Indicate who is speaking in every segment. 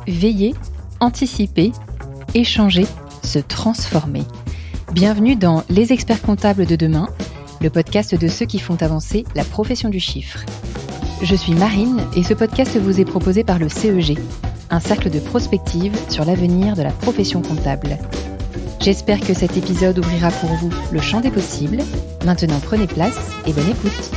Speaker 1: Veiller, anticiper, échanger, se transformer. Bienvenue dans Les experts comptables de demain, le podcast de ceux qui font avancer la profession du chiffre. Je suis Marine et ce podcast vous est proposé par le CEG, un cercle de prospective sur l'avenir de la profession comptable. J'espère que cet épisode ouvrira pour vous le champ des possibles. Maintenant, prenez place et bonne écoute.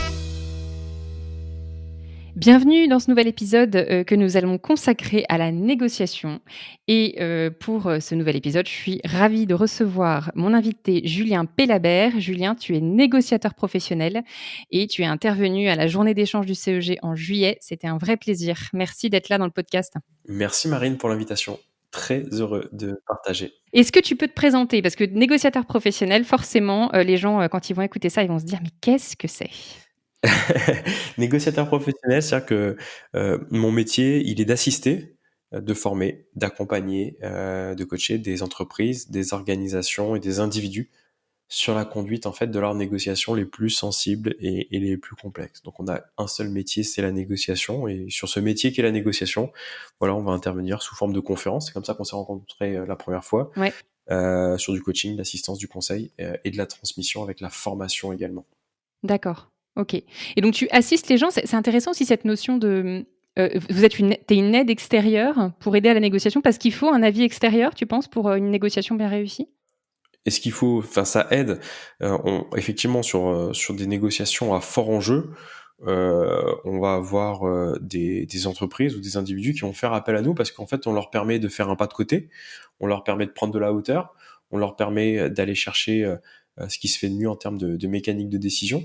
Speaker 1: Bienvenue dans ce nouvel épisode que nous allons consacrer à la négociation. Et pour ce nouvel épisode, je suis ravie de recevoir mon invité Julien Pellabert. Julien, tu es négociateur professionnel et tu es intervenu à la journée d'échange du CEG en juillet. C'était un vrai plaisir. Merci d'être là dans le podcast.
Speaker 2: Merci Marine pour l'invitation. Très heureux de partager.
Speaker 1: Est-ce que tu peux te présenter? Parce que négociateur professionnel, forcément, les gens, quand ils vont écouter ça, ils vont se dire « Mais qu'est-ce que c'est ?»
Speaker 2: Négociateur professionnel, c'est-à-dire que mon métier, il est d'assister, de former, d'accompagner, de coacher des entreprises, des organisations et des individus sur la conduite en fait de leurs négociations les plus sensibles et les plus complexes. Donc on a un seul métier, c'est la négociation, et sur ce métier qu'est la négociation, voilà, on va intervenir sous forme de conférence. C'est comme ça qu'on s'est rencontrés la première fois,
Speaker 1: Ouais.
Speaker 2: sur du coaching, l'assistance, du conseil et de la transmission avec la formation également.
Speaker 1: D'accord, OK. Et donc tu assistes les gens, c'est intéressant aussi cette notion de, t'es une aide extérieure pour aider à la négociation, parce qu'il faut un avis extérieur, tu penses, pour, une négociation bien réussie?
Speaker 2: Et ce qu'il faut, enfin ça aide, effectivement sur des négociations à fort enjeu, on va avoir des entreprises ou des individus qui vont faire appel à nous parce qu'en fait on leur permet de faire un pas de côté, on leur permet de prendre de la hauteur, on leur permet d'aller chercher ce qui se fait de mieux en termes de mécanique de décision.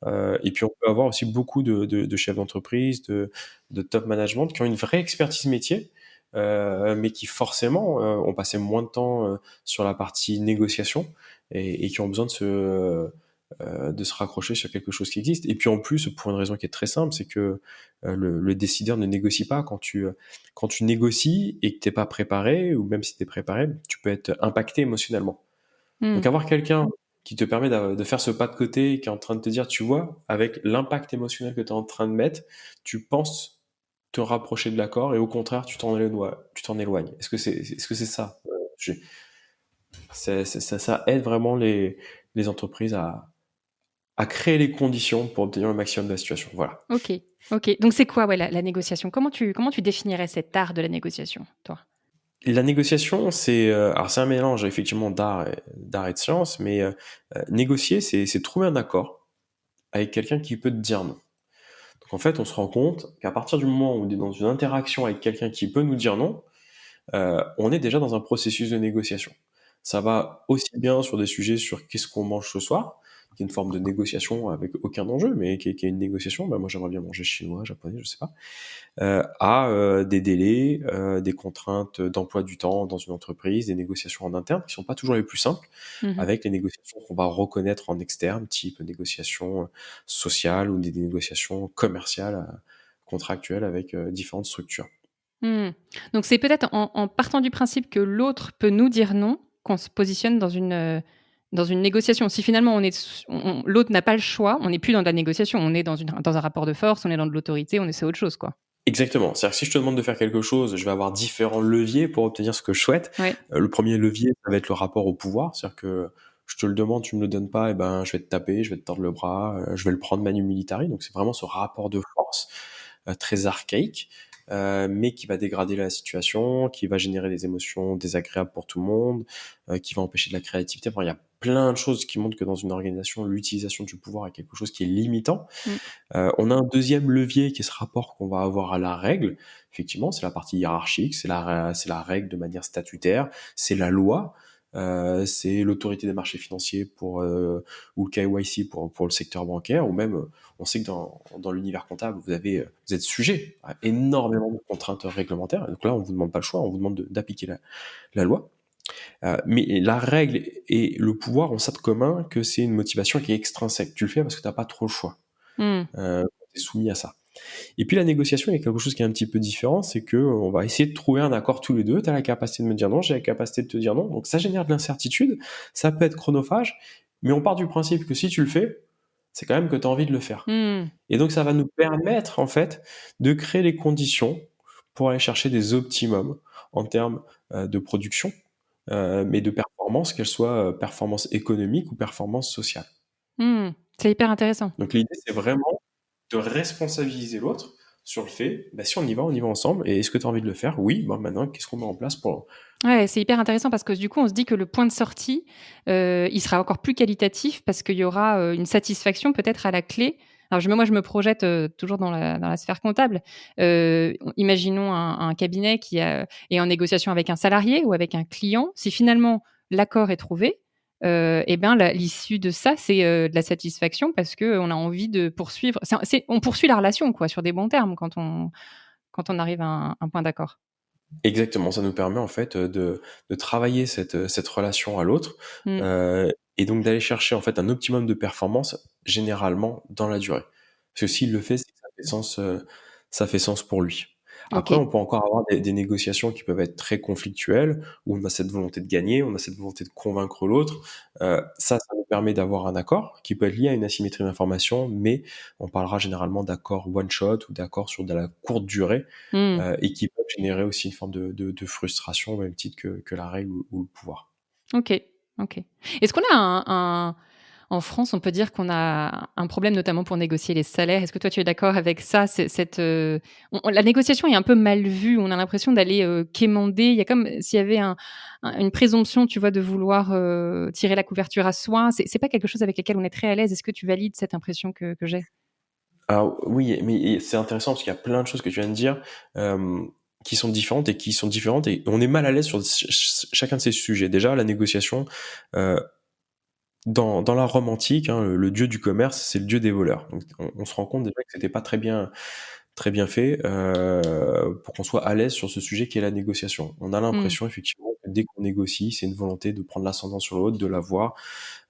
Speaker 2: Et puis on peut avoir aussi beaucoup de chefs d'entreprise, de top management qui ont une vraie expertise métier, mais qui forcément ont passé moins de temps sur la partie négociation et qui ont besoin de se raccrocher sur quelque chose qui existe. Et puis en plus, pour une raison qui est très simple, c'est que le décideur ne négocie pas. Quand tu négocies et que t'es pas préparé, ou même si tu es préparé, tu peux être impacté émotionnellement.
Speaker 1: Mmh.
Speaker 2: Donc avoir quelqu'un qui te permet de faire ce pas de côté, qui est en train de te dire, tu vois, avec l'impact émotionnel que tu es en train de mettre, tu penses te rapprocher de l'accord et au contraire, tu t'en éloignes. Est-ce que c'est ça? Ça aide vraiment les entreprises à créer les conditions pour obtenir le maximum de la situation. Voilà.
Speaker 1: OK, OK. Donc c'est quoi, ouais, la négociation? Comment tu définirais cet art de la négociation, toi?
Speaker 2: La négociation, alors c'est un mélange effectivement d'art et de science, mais négocier, c'est trouver un accord avec quelqu'un qui peut te dire non. Donc en fait, on se rend compte qu'à partir du moment où on est dans une interaction avec quelqu'un qui peut nous dire non, on est déjà dans un processus de négociation. Ça va aussi bien sur des sujets sur qu'est-ce qu'on mange ce soir, qui est une forme de négociation avec aucun enjeu, mais qui est une négociation. Bah, moi, j'aimerais bien manger chinois, japonais, je sais pas. À des délais, des contraintes d'emploi du temps dans une entreprise, des négociations en interne qui sont pas toujours les plus simples,
Speaker 1: Mmh.
Speaker 2: avec les négociations qu'on va reconnaître en externe, type négociations sociales ou des négociations commerciales, contractuelles avec différentes structures.
Speaker 1: Mmh. Donc c'est peut-être en partant du principe que l'autre peut nous dire non, qu'on se positionne dans une négociation. Si finalement on est s on l'autre n'a pas le choix, on n'est plus dans de la négociation, on est dans un rapport de force, on est dans de l'autorité, c'est autre chose, quoi.
Speaker 2: Exactement. C'est-à-dire que si je te demande de faire quelque chose, je vais avoir différents leviers pour obtenir ce que je souhaite.
Speaker 1: Ouais.
Speaker 2: Le premier levier, ça va être le rapport au pouvoir. C'est-à-dire que je te le demande, tu me le donnes pas, et ben, je vais te taper, je vais te tordre le bras, je vais le prendre manu militari. Donc c'est vraiment ce rapport de force très archaïque, mais qui va dégrader la situation, qui va générer des émotions désagréables pour tout le monde, qui va empêcher de la créativité. Enfin, il y a plein de choses qui montrent que dans une organisation, l'utilisation du pouvoir est quelque chose qui est limitant.
Speaker 1: Mmh.
Speaker 2: On a un deuxième levier qui est ce rapport qu'on va avoir à la règle. Effectivement, c'est la partie hiérarchique, c'est la règle de manière statutaire, c'est la loi, c'est l'autorité des marchés financiers ou le KYC pour le secteur bancaire, ou même, on sait que dans l'univers comptable, vous êtes sujet à énormément de contraintes réglementaires. Et donc là, on vous demande pas le choix, on vous demande d'appliquer la loi. Mais la règle et le pouvoir ont ça de commun que c'est une motivation qui est extrinsèque. Tu le fais parce que tu n'as pas trop le choix.
Speaker 1: Mmh.
Speaker 2: Tu es soumis à ça. Et puis la négociation, il y a quelque chose qui est un petit peu différent, c'est que on va essayer de trouver un accord tous les deux. Tu as la capacité de me dire non, j'ai la capacité de te dire non. Donc ça génère de l'incertitude, ça peut être chronophage, mais on part du principe que si tu le fais, c'est quand même que tu as envie de le faire.
Speaker 1: Mmh.
Speaker 2: Et donc ça va nous permettre en fait de créer les conditions pour aller chercher des optimums en termes de production, mais de performance, qu'elle soit performance économique ou performance sociale.
Speaker 1: Mmh. C'est hyper intéressant.
Speaker 2: Donc l'idée, c'est vraiment de responsabiliser l'autre sur le fait, bah, si on y va ensemble, et est-ce que tu as envie de le faire? Oui, bah maintenant, qu'est-ce qu'on met en place pour...
Speaker 1: Ouais, c'est hyper intéressant parce que du coup, on se dit que le point de sortie, il sera encore plus qualitatif parce qu'il y aura, une satisfaction peut-être à la clé. Alors je me projette, toujours dans la sphère comptable. Imaginons un cabinet qui est en négociation avec un salarié ou avec un client. Si finalement l'accord est trouvé, et bien l'issue de ça, c'est, de la satisfaction parce qu'on a envie de poursuivre. On poursuit la relation quoi, sur des bons termes quand on arrive à un point d'accord.
Speaker 2: Exactement, ça nous permet en fait de travailler cette relation à l'autre,
Speaker 1: Mmh.
Speaker 2: et donc d'aller chercher en fait un optimum de performance généralement dans la durée. Parce que s'il le fait, c'est que ça fait sens pour lui. Après,
Speaker 1: OK.
Speaker 2: on peut encore avoir des négociations qui peuvent être très conflictuelles, où on a cette volonté de gagner, on a cette volonté de convaincre l'autre. Ça nous permet d'avoir un accord qui peut être lié à une asymétrie d'information, mais on parlera généralement d'accords one shot ou d'accords sur de la courte durée,
Speaker 1: Mmh.
Speaker 2: et qui peuvent générer aussi une forme de frustration au même titre que la règle ou le pouvoir.
Speaker 1: OK, OK. Est-ce qu'on a en France, on peut dire qu'on a un problème notamment pour négocier les salaires. Est-ce que toi, tu es d'accord avec ça? La négociation est un peu mal vue. On a l'impression d'aller, quémander. Il y a comme s'il y avait une présomption, tu vois, de vouloir, tirer la couverture à soi. C'est pas quelque chose avec lequel on est très à l'aise. Est-ce que tu valides cette impression que j'ai?
Speaker 2: Alors oui, mais c'est intéressant parce qu'il y a plein de choses que tu viens de dire, qui sont différentes et on est mal à l'aise sur chacun de ces sujets. Déjà, la négociation, heu, dans la Rome antique, hein, le dieu du commerce, c'est le dieu des voleurs. Donc on se rend compte déjà que c'était pas très bien fait, pour qu'on soit à l'aise sur ce sujet qui est la négociation. On a
Speaker 1: Mmh.
Speaker 2: l'impression effectivement que dès qu'on négocie, c'est une volonté de prendre l'ascendant sur l'autre, de l'avoir.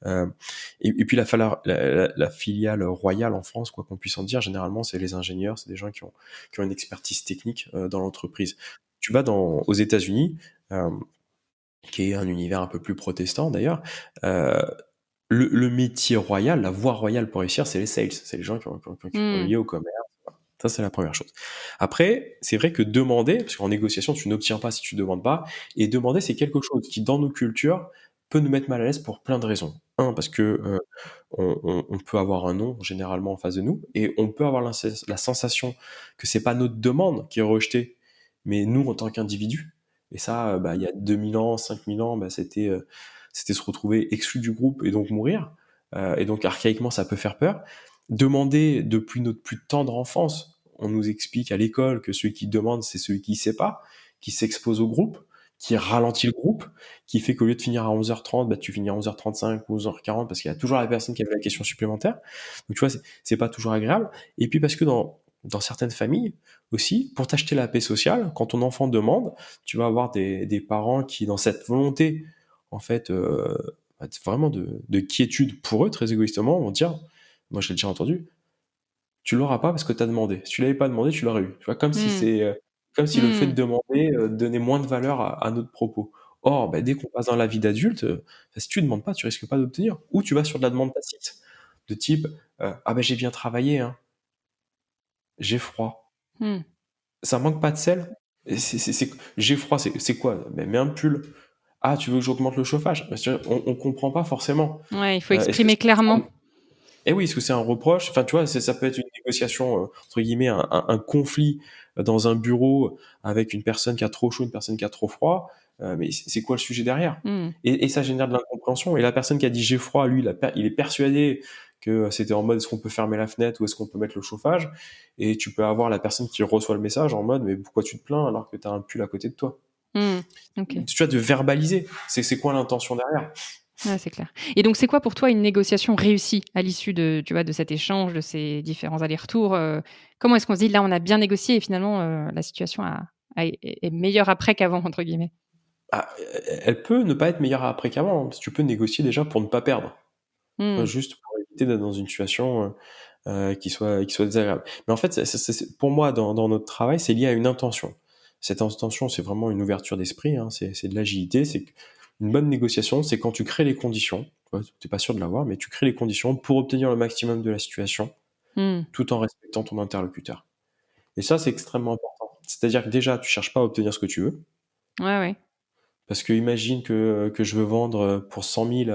Speaker 2: Euh, et puis la filiale royale en France, quoi qu'on puisse en dire, généralement c'est les ingénieurs, c'est des gens qui ont une expertise technique dans l'entreprise. Tu vas aux États-Unis, euh, qui est un univers un peu plus protestant d'ailleurs, euh, le métier royal, la voie royale pour réussir, c'est les sales, c'est les gens qui sont
Speaker 1: Mmh.
Speaker 2: liés au commerce. Ça, c'est la première chose. Après, c'est vrai que demander, parce qu'en négociation, tu n'obtiens pas si tu demandes pas, et demander, c'est quelque chose qui, dans nos cultures, peut nous mettre mal à l'aise pour plein de raisons. Un, parce que on peut avoir un non généralement en face de nous, et on peut avoir la sensation que c'est pas notre demande qui est rejetée, mais nous en tant qu'individu. Et ça, bah, il y a 2000 ans, 5000 ans, bah, c'était se retrouver exclu du groupe et donc mourir. Et donc archaïquement, ça peut faire peur. Demander depuis notre plus tendre enfance, on nous explique à l'école que celui qui demande, c'est celui qui sait pas, qui s'expose au groupe, qui ralentit le groupe, qui fait qu'au lieu de finir à 11h30, bah, tu finis à 11h35 ou 11h40 parce qu'il y a toujours la personne qui avait la question supplémentaire. Donc tu vois, c'est pas toujours agréable. Et puis parce que dans certaines familles aussi, pour t'acheter la paix sociale, quand ton enfant demande, tu vas avoir des parents qui, dans cette volonté, en fait, vraiment de quiétude pour eux, très égoïstement, vont dire, moi je l'ai déjà entendu, tu l'auras pas parce que tu as demandé. Si tu l'avais pas demandé, tu l'aurais eu. Tu vois,
Speaker 1: Mmh.
Speaker 2: comme si le fait de
Speaker 1: Mmh.
Speaker 2: demander donnait moins de valeur à notre propos. Or, bah, dès qu'on passe dans la vie d'adulte, si tu demandes pas, tu risques pas d'obtenir. Ou tu vas sur de la demande tacite, de type ah ben j'ai bien travaillé, hein, j'ai froid.
Speaker 1: Mmh.
Speaker 2: Ça manque pas de sel? Et j'ai froid, c'est quoi? Ben, mets un pull. Ah, tu veux que j'augmente le chauffage? Parce que on comprend pas forcément.
Speaker 1: Ouais, il faut
Speaker 2: Est-ce que
Speaker 1: exprimer clairement.
Speaker 2: Eh oui, est-ce que c'est un reproche? Enfin, tu vois, ça peut être une négociation, entre guillemets, un conflit dans un bureau avec une personne qui a trop chaud, une personne qui a trop froid. Mais c'est quoi le sujet derrière?
Speaker 1: Mmh.
Speaker 2: Et ça génère de l'incompréhension. Et la personne qui a dit j'ai froid, lui, il est persuadé que c'était en mode est-ce qu'on peut fermer la fenêtre ou est-ce qu'on peut mettre le chauffage? Et tu peux avoir la personne qui reçoit le message en mode mais pourquoi tu te plains alors que tu as un pull à côté de toi?
Speaker 1: Mmh. OK.
Speaker 2: Tu vois, de verbaliser. C'est quoi l'intention derrière?
Speaker 1: Ouais, c'est clair. Et donc, c'est quoi pour toi une négociation réussie à l'issue tu vois, de cet échange, de ces différents allers-retours? Comment est-ce qu'on se dit: «Là, on a bien négocié et finalement, la situation est meilleure après qu'avant» entre guillemets?
Speaker 2: Ah, elle peut ne pas être meilleure après qu'avant, hein, parce que tu peux négocier déjà pour ne pas perdre. Tu vois,
Speaker 1: Mmh.
Speaker 2: juste pour éviter d'être dans une situation qui soit désagréable. Mais en fait, pour moi, dans notre travail, c'est lié à une intention. Cette intention, c'est vraiment une ouverture d'esprit, hein, c'est de l'agilité. Une bonne négociation, c'est quand tu crées les conditions. Tu n'es pas sûr de l'avoir, mais tu crées les conditions pour obtenir le maximum de la situation,
Speaker 1: Mmh.
Speaker 2: tout en respectant ton interlocuteur. Et ça, c'est extrêmement important. C'est-à-dire que déjà, tu cherches pas à obtenir ce que tu veux,
Speaker 1: Ouais, ouais.
Speaker 2: Parce que imagine que je veux vendre pour 100 000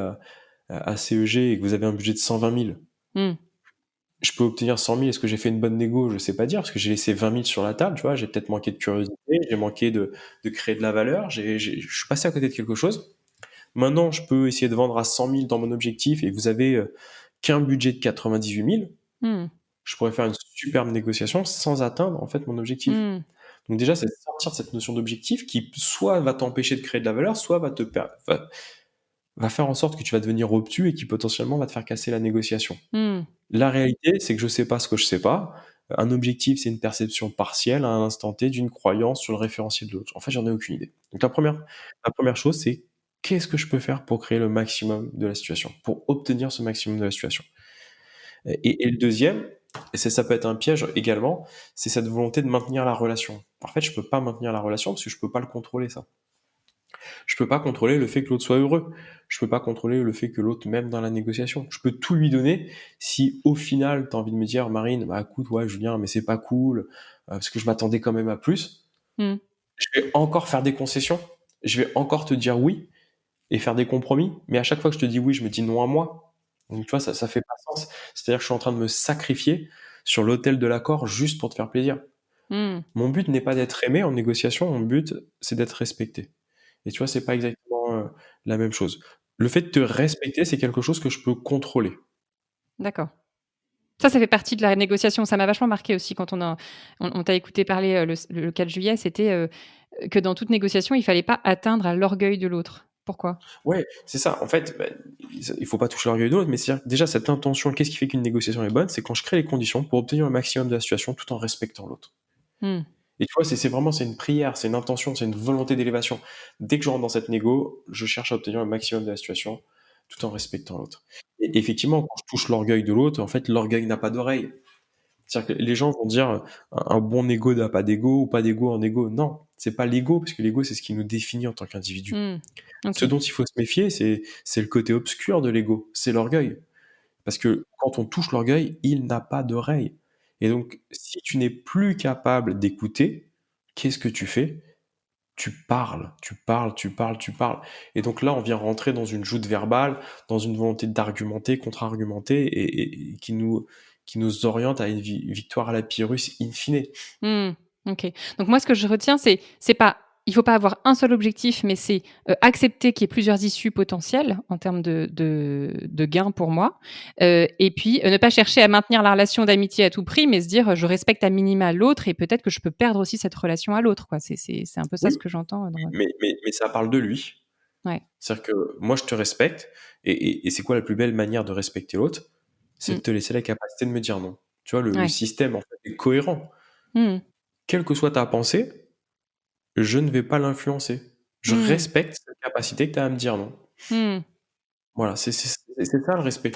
Speaker 2: à CEG et que vous avez un budget de 120 000.
Speaker 1: Hmm.
Speaker 2: Je peux obtenir 100 000. Est-ce que j'ai fait une bonne négo? Je sais pas dire, parce que j'ai laissé 20 000 sur la table, tu vois. J'ai peut-être manqué de curiosité, j'ai manqué de créer de la valeur, je suis passé à côté de quelque chose. Maintenant, je peux essayer de vendre à 100 000 dans mon objectif et vous avez qu'un budget de 98 000.
Speaker 1: Hmm.
Speaker 2: Je pourrais faire une superbe négociation sans atteindre, en fait, mon objectif.
Speaker 1: Hmm.
Speaker 2: Donc déjà, c'est sortir de cette notion d'objectif qui soit va t'empêcher de créer de la valeur, soit va faire en sorte que tu vas devenir obtus et qui potentiellement va te faire casser la négociation.
Speaker 1: Hmm.
Speaker 2: La réalité, c'est que je sais pas ce que je sais pas. Un objectif, c'est une perception partielle à un instant T d'une croyance sur le référentiel de l'autre. En fait, j'en ai aucune idée. Donc la première chose, c'est qu'est-ce que je peux faire pour créer le maximum de la situation, pour obtenir ce maximum de la situation. Et le deuxième, et ça peut être un piège également, c'est cette volonté de maintenir la relation. En fait, je peux pas maintenir la relation parce que je peux pas le contrôler, ça. Je peux pas contrôler le fait que l'autre soit heureux. Je peux pas contrôler le fait que l'autre m'aime dans la négociation. Je peux tout lui donner si au final tu as envie de me dire, Marine, bah écoute, ouais, Julien, mais c'est pas cool, parce que je m'attendais quand même à plus.
Speaker 1: Hmm.
Speaker 2: Je vais encore faire des concessions. Je vais encore te dire oui et faire des compromis. Mais à chaque fois que je te dis oui, je me dis non à moi. Donc tu vois, ça fait pas sens. C'est-à-dire que je suis en train de me sacrifier sur l'autel de l'accord juste pour te faire plaisir.
Speaker 1: Hmm.
Speaker 2: Mon but n'est pas d'être aimé en négociation, mon but, c'est d'être respecté. Et tu vois, c'est pas exactement la même chose. Le fait de te respecter, c'est quelque chose que je peux contrôler.
Speaker 1: D'accord. Ça fait partie de la négociation. Ça m'a vachement marqué aussi quand on t'a écouté parler le 4 juillet. C'était que dans toute négociation, il fallait pas atteindre à l'orgueil de l'autre. Pourquoi?
Speaker 2: Ouais, c'est ça. En fait, bah, il faut pas toucher l'orgueil de l'autre, mais c'est déjà cette intention. Qu'est-ce qui fait qu'une négociation est bonne? C'est quand je crée les conditions pour obtenir le maximum de la situation tout en respectant l'autre.
Speaker 1: Hmm.
Speaker 2: Et tu vois, c'est une prière, c'est une intention, c'est une volonté d'élévation. Dès que je rentre dans cette négo, je cherche à obtenir le maximum de la situation tout en respectant l'autre. Et effectivement, quand je touche l'orgueil de l'autre, en fait, l'orgueil n'a pas d'oreille. C'est-à-dire que les gens vont dire un bon ego n'a pas d'ego ou pas d'ego en ego. Non, c'est pas l'ego, parce que l'ego, c'est ce qui nous définit en tant qu'individu.
Speaker 1: Hmm.
Speaker 2: Ce
Speaker 1: Ok.
Speaker 2: dont il faut se méfier, c'est le côté obscur de l'ego, c'est l'orgueil. Parce que quand on touche l'orgueil, il n'a pas d'oreille. Et donc, si tu n'es plus capable d'écouter, qu'est-ce que tu fais? Tu parles, tu parles, tu parles, tu parles. Et donc là, on vient rentrer dans une joute verbale, dans une volonté d'argumenter, contre-argumenter, et qui nous oriente à une victoire à la Pyrrhus in fine.
Speaker 1: Mmh. OK. Donc moi, ce que je retiens, c'est pas il faut pas avoir un seul objectif, mais c'est, accepter qu'il y ait plusieurs issues potentielles en termes de gains pour moi, et puis, ne pas chercher à maintenir la relation d'amitié à tout prix, mais se dire: «Je respecte à minima l'autre et peut-être que je peux perdre aussi cette relation à l'autre», quoi. C'est un peu ça ce
Speaker 2: Oui,
Speaker 1: que j'entends, dans
Speaker 2: oui,
Speaker 1: votre
Speaker 2: mais ça parle de lui.
Speaker 1: ouais.
Speaker 2: C'est-à-dire que moi, je te respecte, et c'est quoi la plus belle manière de respecter l'autre? C'est de
Speaker 1: Mmh.
Speaker 2: te laisser la capacité de me dire non. Tu vois, le
Speaker 1: Ouais.
Speaker 2: système, en fait, est cohérent.
Speaker 1: Mmh.
Speaker 2: Quelle que soit ta pensée, je ne vais pas l'influencer. Je
Speaker 1: Mmh.
Speaker 2: respecte cette capacité que tu as à me dire non.
Speaker 1: Mmh.
Speaker 2: Voilà, c'est ça le respect.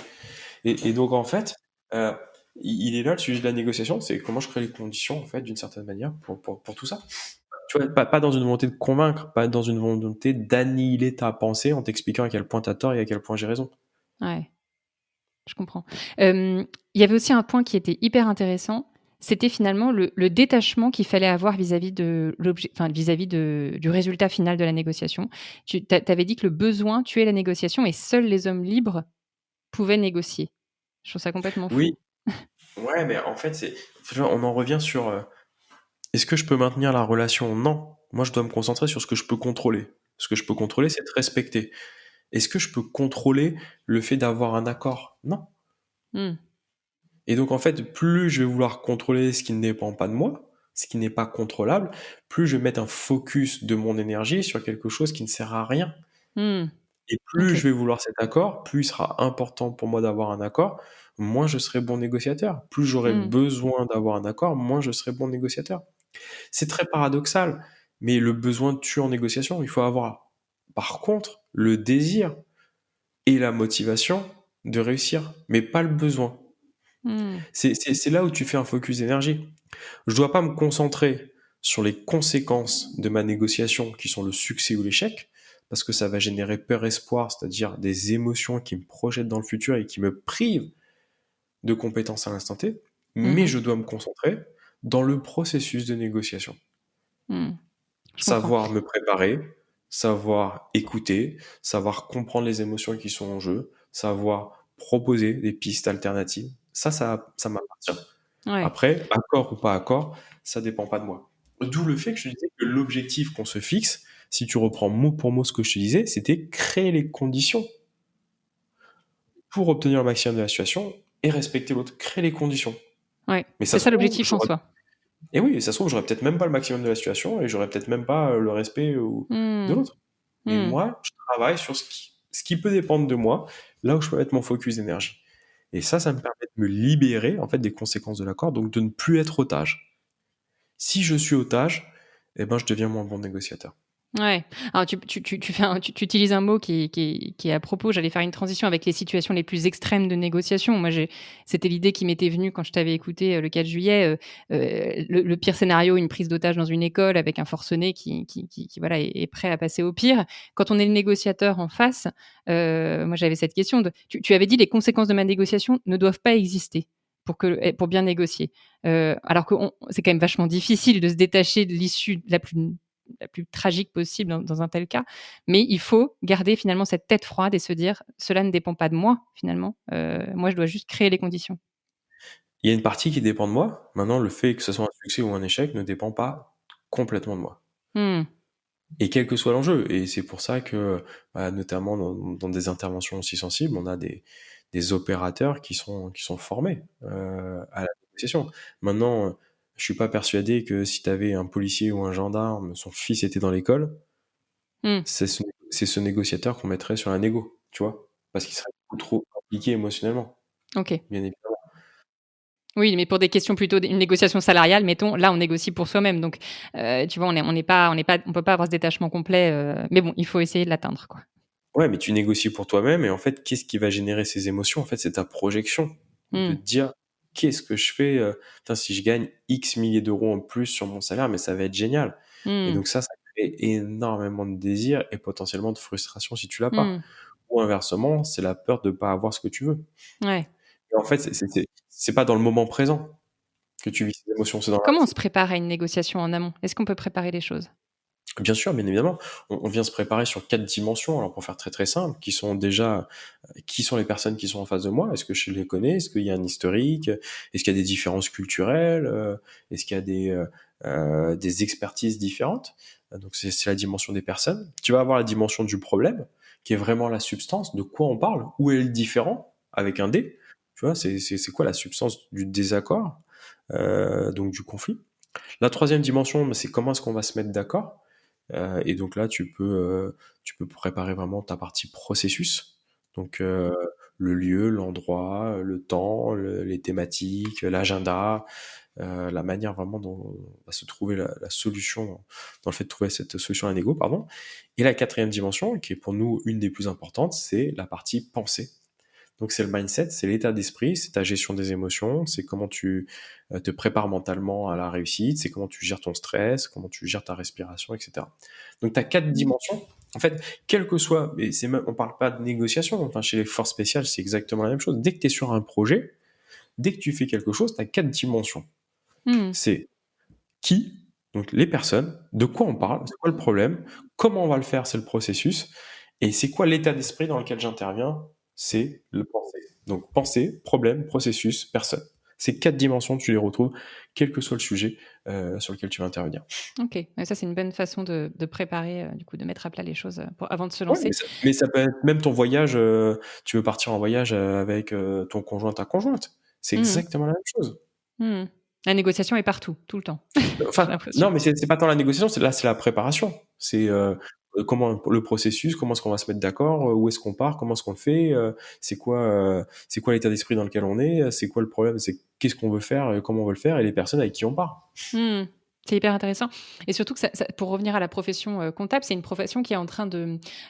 Speaker 2: Et donc en fait, euh, il est là le sujet de la négociation, c'est comment je crée les conditions en fait d'une certaine manière pour tout ça. Tu vois, pas dans une volonté de convaincre, pas dans une volonté d'annihiler ta pensée en t'expliquant à quel point tu as tort et à quel point j'ai raison.
Speaker 1: Ouais. Je comprends. Il y avait aussi un point qui était hyper intéressant, c'était finalement le détachement qu'il fallait avoir vis-à-vis de enfin vis-à-vis du résultat final de la négociation. Tu avais dit que le besoin tuait la négociation et seuls les hommes libres pouvaient négocier. Je trouve ça complètement fou.
Speaker 2: Oui, ouais, mais en fait, tu vois, on en revient sur est-ce que je peux maintenir la relation? Non. Moi, je dois me concentrer sur ce que je peux contrôler. Ce que je peux contrôler, c'est de respecter. Est-ce que je peux contrôler le fait d'avoir un accord? Non.
Speaker 1: Mmh.
Speaker 2: Et donc, en fait, plus je vais vouloir contrôler ce qui ne dépend pas de moi, ce qui n'est pas contrôlable, plus je vais mettre un focus de mon énergie sur quelque chose qui ne sert à rien.
Speaker 1: Mmh.
Speaker 2: Et plus
Speaker 1: OK.
Speaker 2: je vais vouloir cet accord, plus il sera important pour moi d'avoir un accord, moins je serai bon négociateur. Plus j'aurai
Speaker 1: Mmh.
Speaker 2: besoin d'avoir un accord, moins je serai bon négociateur. C'est très paradoxal, mais le besoin tue en négociation. Il faut avoir, par contre, le désir et la motivation de réussir, mais pas le besoin.
Speaker 1: Mmh.
Speaker 2: C'est là où tu fais un focus d'énergie. Je dois pas me concentrer sur les conséquences de ma négociation, qui sont le succès ou l'échec, parce que ça va générer peur-espoir, c'est-à-dire des émotions qui me projettent dans le futur et qui me privent de compétences à l'instant T, mais
Speaker 1: Mmh.
Speaker 2: je dois me concentrer dans le processus de négociation.
Speaker 1: Mmh. Je comprends.
Speaker 2: savoir me préparer, savoir écouter, savoir comprendre les émotions qui sont en jeu, savoir proposer des pistes alternatives. Ça m'appartient.
Speaker 1: Ouais.
Speaker 2: Après, accord ou pas accord, ça dépend pas de moi. D'où le fait que je te disais que l'objectif qu'on se fixe, si tu reprends mot pour mot ce que je te disais, c'était créer les conditions pour obtenir le maximum de la situation et respecter l'autre. Créer les conditions.
Speaker 1: Ouais.
Speaker 2: Mais ça
Speaker 1: C'est
Speaker 2: se
Speaker 1: ça
Speaker 2: trouve,
Speaker 1: l'objectif en soi.
Speaker 2: et oui, ça se trouve, j'aurais peut-être même pas le maximum de la situation et j'aurais peut-être même pas le respect de
Speaker 1: Mmh.
Speaker 2: l'autre. Mais
Speaker 1: Mmh.
Speaker 2: moi, je travaille sur ce qui peut dépendre de moi, là où je peux mettre mon focus d'énergie. Et ça me permet de me libérer en fait des conséquences de l'accord, donc de ne plus être otage. Si je suis otage, eh ben je deviens moins bon négociateur.
Speaker 1: Ouais. Alors tu utilises un mot qui est à propos. J'allais faire une transition avec les situations les plus extrêmes de négociation. Moi, c'était l'idée qui m'était venue quand je t'avais écouté, le 4 juillet, le pire scénario, une prise d'otage dans une école avec un forcené qui voilà est prêt à passer au pire. Quand on est le négociateur en face, moi j'avais cette question de tu avais dit: «Les conséquences de ma négociation ne doivent pas exister pour bien négocier». Alors que c'est quand même vachement difficile de se détacher de l'issue la plus tragique possible dans un tel cas. Mais il faut garder finalement cette tête froide et se dire: «Cela ne dépend pas de moi finalement, moi je dois juste créer les conditions».
Speaker 2: Il y a une partie qui dépend de moi. Maintenant, le fait que ce soit un succès ou un échec ne dépend pas complètement de moi.
Speaker 1: Mmh.
Speaker 2: Et quel que soit l'enjeu. Et c'est pour ça que, bah, notamment dans des interventions aussi sensibles, on a des opérateurs qui sont formés à la négociation. Maintenant, je suis pas persuadé que si tu avais un policier ou un gendarme, son fils était dans l'école,
Speaker 1: Mmh.
Speaker 2: c'est ce négociateur qu'on mettrait sur un négo, tu vois? Parce qu'il serait beaucoup trop impliqué émotionnellement,
Speaker 1: OK.
Speaker 2: bien évidemment.
Speaker 1: Oui, mais pour des questions plutôt une négociation salariale, mettons, là on négocie pour soi-même donc tu vois, on peut pas avoir ce détachement complet, mais bon, il faut essayer de l'atteindre, quoi.
Speaker 2: Ouais, mais tu négocies pour toi-même et en fait, qu'est-ce qui va générer ces émotions? En fait, c'est ta projection. De
Speaker 1: Mmh.
Speaker 2: te dire: «Qu'est-ce que je fais, putain, si je gagne X milliers d'euros en plus sur mon salaire, mais ça va être génial». Et
Speaker 1: Mmh.
Speaker 2: donc ça crée énormément de désir et potentiellement de frustration si tu l'as pas.
Speaker 1: Mmh.
Speaker 2: Ou inversement, c'est la peur de pas avoir ce que tu veux.
Speaker 1: Ouais.
Speaker 2: Et en fait, c'est pas dans le moment présent que tu vis ces émotions, c'est dans
Speaker 1: Comment on
Speaker 2: la
Speaker 1: se prépare à une négociation en amont? Est-ce qu'on peut préparer les choses?
Speaker 2: Bien sûr, bien évidemment. On vient se préparer sur 4 dimensions. Alors, pour faire très, très simple, qui sont déjà, qui sont les personnes qui sont en face de moi? Est-ce que je les connais? Est-ce qu'il y a un historique? Est-ce qu'il y a des différences culturelles? Est-ce qu'il y a des expertises différentes? Donc c'est la dimension des personnes. Tu vas avoir la dimension du problème, qui est vraiment la substance, de quoi on parle, où est le différent, avec un D. Tu vois, c'est quoi la substance du désaccord, donc du conflit? La troisième dimension, bah, c'est comment est-ce qu'on va se mettre d'accord. Et donc là, tu peux préparer vraiment ta partie processus. Donc le lieu, l'endroit, le temps, les thématiques, l'agenda, la manière vraiment dont va se trouver la solution dans le fait de trouver cette solution à un ego, pardon. Et la quatrième dimension, qui est pour nous une des plus importantes, c'est la partie pensée. Donc c'est le mindset, c'est l'état d'esprit, c'est ta gestion des émotions, c'est comment tu te prépares mentalement à la réussite, c'est comment tu gères ton stress, comment tu gères ta respiration, etc. Donc tu as 4 dimensions. En fait, quel que soit, et c'est même, on parle pas de négociation, enfin chez les forces spéciales, c'est exactement la même chose. Dès que tu es sur un projet, dès que tu fais quelque chose, tu as 4 dimensions.
Speaker 1: Mmh.
Speaker 2: C'est qui, donc les personnes, de quoi on parle, c'est quoi le problème, comment on va le faire, c'est le processus, et c'est quoi l'état d'esprit dans lequel j'interviens, c'est le pensée. Donc pensée, problème, processus, personne. Ces 4 dimensions, tu les retrouves, quel que soit le sujet sur lequel tu vas intervenir.
Speaker 1: OK. Ouais, ça, c'est une bonne façon de préparer, du coup, de mettre à plat les choses, pour avant de se
Speaker 2: Ouais,
Speaker 1: lancer.
Speaker 2: mais ça peut être même ton voyage, tu veux partir en voyage avec ton conjoint, ta conjointe. C'est
Speaker 1: Mmh mh.
Speaker 2: exactement la même chose.
Speaker 1: Mmh. La négociation est partout, tout le temps, j'ai
Speaker 2: Enfin,
Speaker 1: l'impression.
Speaker 2: non, mais c'est pas tant la négociation, c'est la préparation. C'est comment le processus, comment est-ce qu'on va se mettre d'accord, où est-ce qu'on part, comment est-ce qu'on le fait, c'est quoi l'état d'esprit dans lequel on est, c'est quoi le problème, c'est qu'est-ce qu'on veut faire, comment on veut le faire, et les personnes avec qui on part.
Speaker 1: Mmh. C'est hyper intéressant et surtout que ça pour revenir à la profession, comptable, c'est une profession qui est en train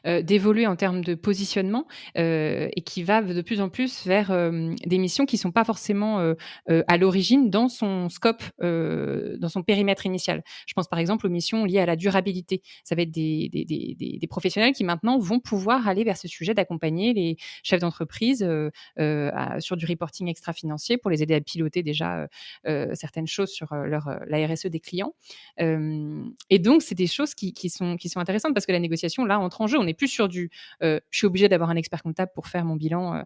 Speaker 1: d'évoluer en termes de positionnement, et qui va de plus en plus vers, des missions qui sont pas forcément, à l'origine dans son scope, dans son périmètre initial. Je pense par exemple aux missions liées à la durabilité. Ça va être des professionnels qui maintenant vont pouvoir aller vers ce sujet d'accompagner les chefs d'entreprise, sur du reporting extra-financier pour les aider à piloter déjà, certaines choses sur, la RSE des clients clients. Et donc, c'est des choses qui sont intéressantes parce que la négociation, là, entre en jeu. On n'est plus sur du je suis obligé d'avoir un expert comptable pour faire mon bilan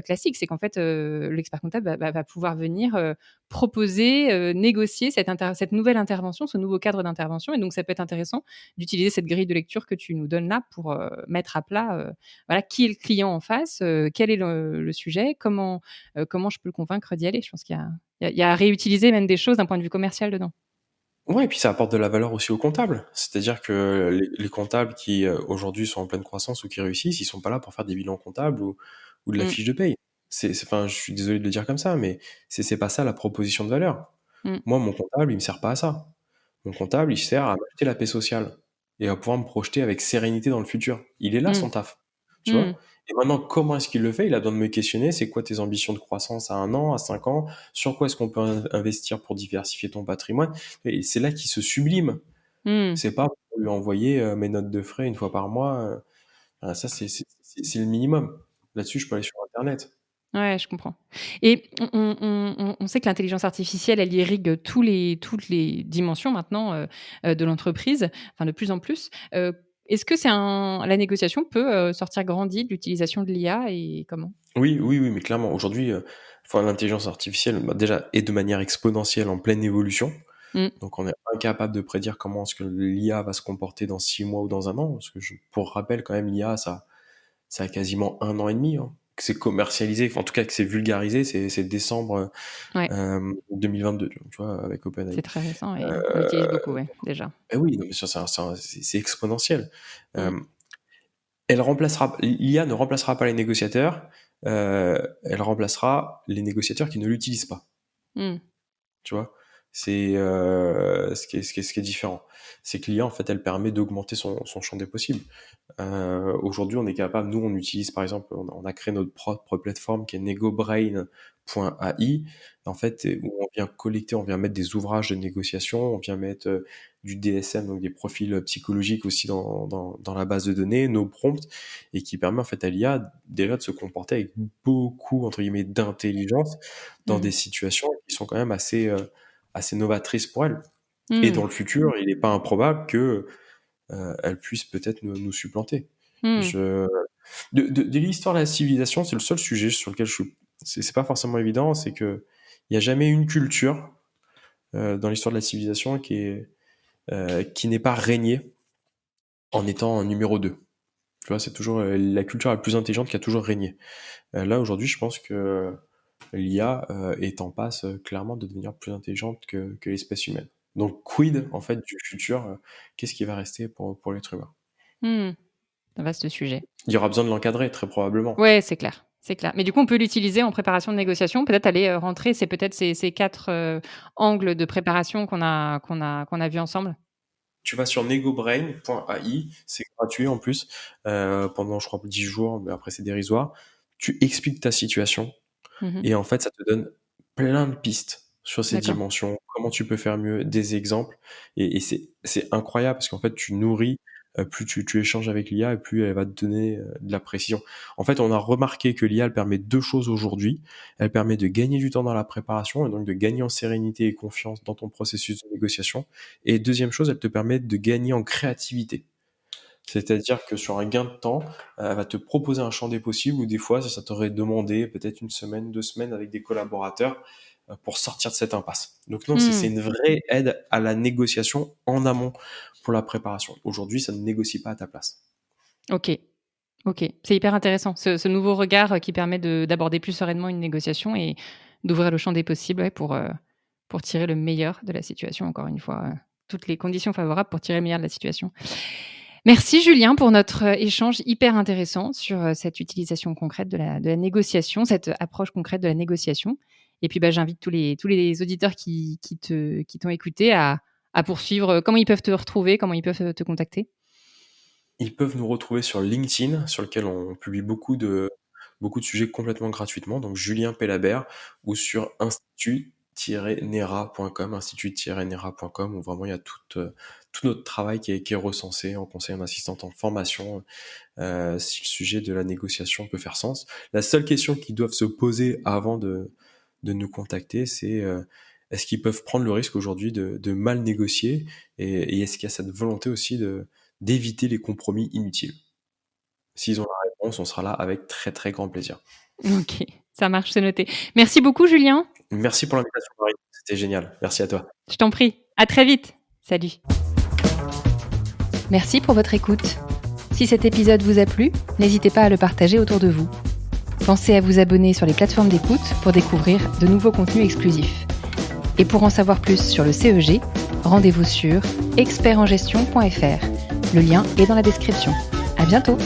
Speaker 1: classique. C'est qu'en fait, l'expert comptable va pouvoir venir proposer, négocier cette nouvelle intervention, ce nouveau cadre d'intervention. Et donc, ça peut être intéressant d'utiliser cette grille de lecture que tu nous donnes là pour mettre à plat voilà, qui est le client en face, quel est le sujet, comment je peux le convaincre d'y aller. Je pense qu'il y a à réutiliser même des choses d'un point de vue commercial dedans.
Speaker 2: Ouais, et puis ça apporte de la valeur aussi aux comptables. C'est-à-dire que les comptables qui aujourd'hui sont en pleine croissance ou qui réussissent, ils sont pas là pour faire des bilans comptables ou de la
Speaker 1: Mmh.
Speaker 2: fiche de paye. Enfin, je suis désolé de le dire comme ça, mais c'est pas ça la proposition de valeur.
Speaker 1: Mmh.
Speaker 2: Moi, mon comptable, il me sert pas à ça. Mon comptable, il sert à m'acheter la paix sociale et à pouvoir me projeter avec sérénité dans le futur. Il est là,
Speaker 1: Mmh.
Speaker 2: son taf. Tu
Speaker 1: Mmh.
Speaker 2: vois? Et maintenant, comment est-ce qu'il le fait? Il a besoin de me questionner. C'est quoi tes ambitions de croissance à 1 an, à 5 ans? Sur quoi est-ce qu'on peut investir pour diversifier ton patrimoine? Et c'est là qu'il se sublime.
Speaker 1: Mmh.
Speaker 2: C'est pas pour lui envoyer mes notes de frais une fois par mois. Ça, c'est le minimum. Là-dessus, je peux aller sur Internet.
Speaker 1: Ouais, je comprends. Et on sait que l'intelligence artificielle, elle irrigue toutes les dimensions maintenant, de l'entreprise, enfin de plus en plus. Est-ce que la négociation peut, sortir grandie de l'utilisation de l'IA et comment?
Speaker 2: Oui, oui, oui, mais clairement, aujourd'hui, enfin, l'intelligence artificielle, bah, déjà, est de manière exponentielle en pleine évolution.
Speaker 1: Mmh.
Speaker 2: Donc, on est incapable de prédire comment est-ce que l'IA va se comporter dans 6 mois ou dans 1 an. Parce que, pour rappel, quand même, l'IA, ça a quasiment 1 an et demi, hein, que c'est commercialisé, enfin, en tout cas que c'est vulgarisé, c'est décembre
Speaker 1: Ouais,
Speaker 2: 2022, tu vois, avec OpenAI.
Speaker 1: c'est très récent et on l'utilise
Speaker 2: Euh,
Speaker 1: beaucoup, ouais, déjà.
Speaker 2: Eh oui, non, mais ça, c'est exponentiel.
Speaker 1: Mmh.
Speaker 2: Euh, L'IA ne remplacera pas les négociateurs, elle remplacera les négociateurs qui ne l'utilisent pas.
Speaker 1: Mmh.
Speaker 2: Tu vois? C'est ce qui est différent. C'est que l'IA, en fait, elle permet d'augmenter son champ des possibles. Aujourd'hui, on est capable, nous, on utilise par exemple, on a créé notre propre plateforme qui est negobrain.ai, en fait, où on vient collecter, on vient mettre des ouvrages de négociation, on vient mettre du DSM, donc des profils psychologiques aussi dans la base de données, nos prompts, et qui permet en fait à l'IA déjà de se comporter avec beaucoup, entre guillemets, d'intelligence dans
Speaker 1: Mmh.
Speaker 2: des situations qui sont quand même assez novatrices pour elle. Et
Speaker 1: Mmh.
Speaker 2: dans le futur, il n'est pas improbable que elle puisse peut-être nous supplanter.
Speaker 1: Mmh.
Speaker 2: Je... de l'histoire de la civilisation, c'est le seul sujet sur lequel c'est pas forcément évident, c'est que il n'y a jamais une culture dans l'histoire de la civilisation qui n'est pas régnée en étant un numéro 2. Tu vois, c'est toujours la culture la plus intelligente qui a toujours régné. Là, aujourd'hui, je pense que l'IA est en passe clairement de devenir plus intelligente que l'espèce humaine. Donc, quid, en fait, du futur? Qu'est-ce qui va rester pour l'être humain?
Speaker 1: Mmh. Un vaste sujet.
Speaker 2: Il y aura besoin de l'encadrer, très probablement.
Speaker 1: Ouais, c'est clair, c'est clair. Mais du coup, on peut l'utiliser en préparation de négociation, peut-être aller, rentrer c'est peut-être ces 4, angles de préparation qu'on a vus ensemble?
Speaker 2: Tu vas sur negobrain.ai, c'est gratuit en plus, pendant je crois 10 jours, mais après c'est dérisoire. Tu expliques ta situation
Speaker 1: Mmh.
Speaker 2: et en fait, ça te donne plein de pistes sur ces
Speaker 1: D'accord.
Speaker 2: dimensions, comment tu peux faire mieux, des exemples et c'est incroyable parce qu'en fait, tu nourris, plus tu échanges avec l'IA et plus elle va te donner, de la précision. En fait, on a remarqué que l'IA, elle permet 2 choses aujourd'hui. Elle permet de gagner du temps dans la préparation et donc de gagner en sérénité et confiance dans ton processus de négociation et deuxième chose, elle te permet de gagner en créativité. C'est-à-dire que sur un gain de temps, elle va te proposer un champ des possibles où des fois, ça t'aurait demandé peut-être 1 semaine, 2 semaines avec des collaborateurs pour sortir de cette impasse. Donc non, c'est
Speaker 1: Mmh.
Speaker 2: une vraie aide à la négociation en amont pour la préparation. Aujourd'hui, ça ne négocie pas à ta place.
Speaker 1: OK. OK. C'est hyper intéressant, ce nouveau regard, qui permet d'aborder plus sereinement une négociation et d'ouvrir le champ des possibles, ouais, pour tirer le meilleur de la situation, encore une fois, toutes les conditions favorables pour tirer le meilleur de la situation. Merci Julien pour notre, échange hyper intéressant sur, cette utilisation concrète de la négociation, cette approche concrète de la négociation et puis, bah, j'invite tous les auditeurs qui t'ont écouté à poursuivre, comment ils peuvent te retrouver? Comment ils peuvent, te contacter?
Speaker 2: Ils peuvent nous retrouver sur LinkedIn, sur lequel on publie beaucoup de sujets complètement gratuitement, donc Julien Pellabert, ou sur institut-nera.com, institut-nera.com, où vraiment il y a tout notre travail qui est recensé en conseil en assistante en formation, si le sujet de la négociation peut faire sens. La seule question qu'ils doivent se poser avant de nous contacter, c'est est-ce qu'ils peuvent prendre le risque aujourd'hui de mal négocier et est-ce qu'il y a cette volonté aussi d'éviter les compromis inutiles? S'ils ont la réponse, on sera là avec très, très grand plaisir.
Speaker 1: Ok, ça marche, c'est noté. Merci beaucoup, Julien.
Speaker 2: Merci pour l'invitation, Marie. C'était génial. Merci à toi.
Speaker 1: Je t'en prie. À très vite. Salut. Merci pour votre écoute. Si cet épisode vous a plu, n'hésitez pas à le partager autour de vous. Pensez à vous abonner sur les plateformes d'écoute pour découvrir de nouveaux contenus exclusifs. Et pour en savoir plus sur le CEG, rendez-vous sur expertengestion.fr. Le lien est dans la description. À bientôt!